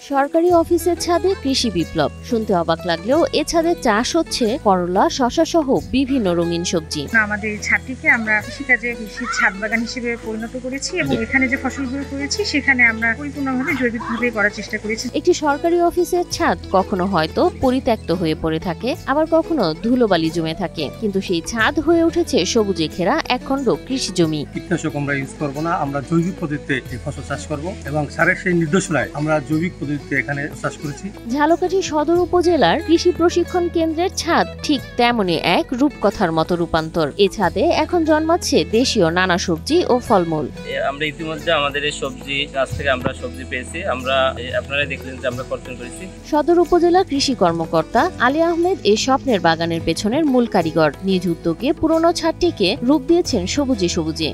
সরকারি অফিসের ছাদে কৃষি বিপ্লব শুনতে অবাক লাগলেও এ ছাদে চাষ হচ্ছে করলা, শসা সহ বিভিন্ন রঙিন সবজি। আমাদের এই ছাদটিকে আমরা কৃষিকাজে কৃষির ছাদ বাগান হিসেবে পরিণত করেছি এবং এখানে যে ফসলগুলো করেছি সেখানে আমরা পরিপূর্ণভাবে জৈবিকভাবে করার চেষ্টা করেছি। একটি সরকারি অফিসের ছাদ কখনো হয়তো পরিত্যক্ত হয়ে পড়ে থাকে, আবার কখনো ধুলোবালি জমে থাকে, কিন্তু সেই ছাদ হয়ে উঠেছে সবুজে ঘেরা একখণ্ড কৃষি জমি। কীটনাশক আমরা ইউজ করব না, আমরা জৈবিক পদ্ধতিতে এই ফসল চাষ করব এবং স্যারের সেই নির্দেশনায় আমরা জৈবিক পদ্ধতিতে এখানে চাষ করেছি। ঝালকাঠি সদর উপজেলার কৃষি প্রশিক্ষণ কেন্দ্রের ছাদ ঠিক তেমনই এক রূপকথার মতো রূপান্তর। এ ছাদে এখন জন্মাচ্ছে দেশীয় নানা সবজি ও ফলমূল। আমরা ইতিমধ্যে আমাদের এই সবজি গাছ থেকে আমরা সবজি পেয়েছি, আমরা আপনারা দেখলেন যে আমরা কর্তন করেছি। সদর উপজেলা কৃষি কর্মকর্তা আলী আহমেদ এই স্বপ্নের বাগানের পেছনের মূল কারিগর। নিজ উদ্যোগে পুরনো ছাদটিকে রূপ দিয়েছেন সবুজে সবুজে।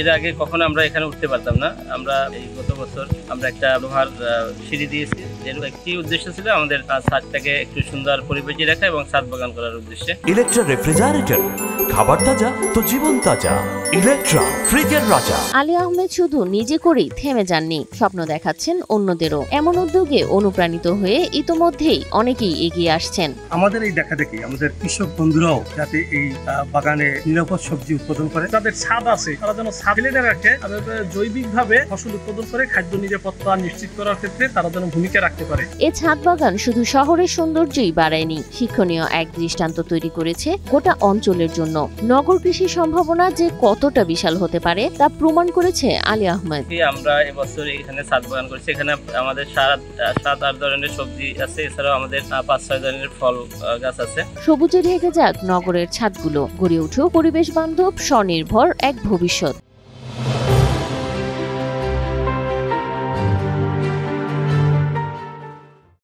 এর আগে কখনো আমরা এখানে উঠতে পারতাম না, আমরা এই গত বছর আমরা একটা লোহার সিঁড়ি দিয়েছি, এর একটি উদ্দেশ্য ছিল আমাদের ছাদটাকে একটু সুন্দর পরিবেশে রাখা এবং ছাদ বাগান করার উদ্দেশ্যে। ইলেকট্রা রেফ্রিজারেটর, খাবার তাজা তো জীবন তাজা। ইলেকট্রা, ফ্রিজের রাজা। আলী আহমেদ শুধু নিজে করেই থেমে যাননি, স্বপ্ন দেখাচ্ছেন অন্যদেরও। এমন উদ্যোগে অনুপ্রাণিত হয়ে ইতোমধ্যেই অনেকেই এগিয়ে আসছেন। আমাদের এই দেখা দেখি আমাদের কৃষক বন্ধুরাও যাতে এই বাগানে নিরাপদ সবজি উৎপাদন করে, যাদের ছাদ আছে তারা যেন ছাদ ফেলে রাখে, জৈবিকভাবে ফসল উৎপাদন করে খাদ্য নিরাপত্তা নিশ্চিত করার ক্ষেত্রে তারা যেন ভূমিকা রাখতে পারে। এ ছাদ বাগান শুধু শহরের সৌন্দর্যই বাড়ায়নি, শিক্ষণীয় এক দৃষ্টান্ত তৈরি করেছে গোটা অঞ্চলের জন্য। নগর কৃষি সম্ভাবনা যে কতটা বিশাল হতে পারে তা প্রমাণ করেছে আলী আহমেদ। আমরা এবছর এখানে ছাদ বাগান করেছি, এখানে আমাদের 7-8 ধরনের সবজি আছে, এছাড়াও আমাদের 5-6 ধরনের ফল গাছ আছে। সবুজে ঢেকে যাক নগরের ছাদগুলো, গড়ে উঠুক পরিবেশ বান্ধব স্বনির্ভর এক ভবিষ্যৎ।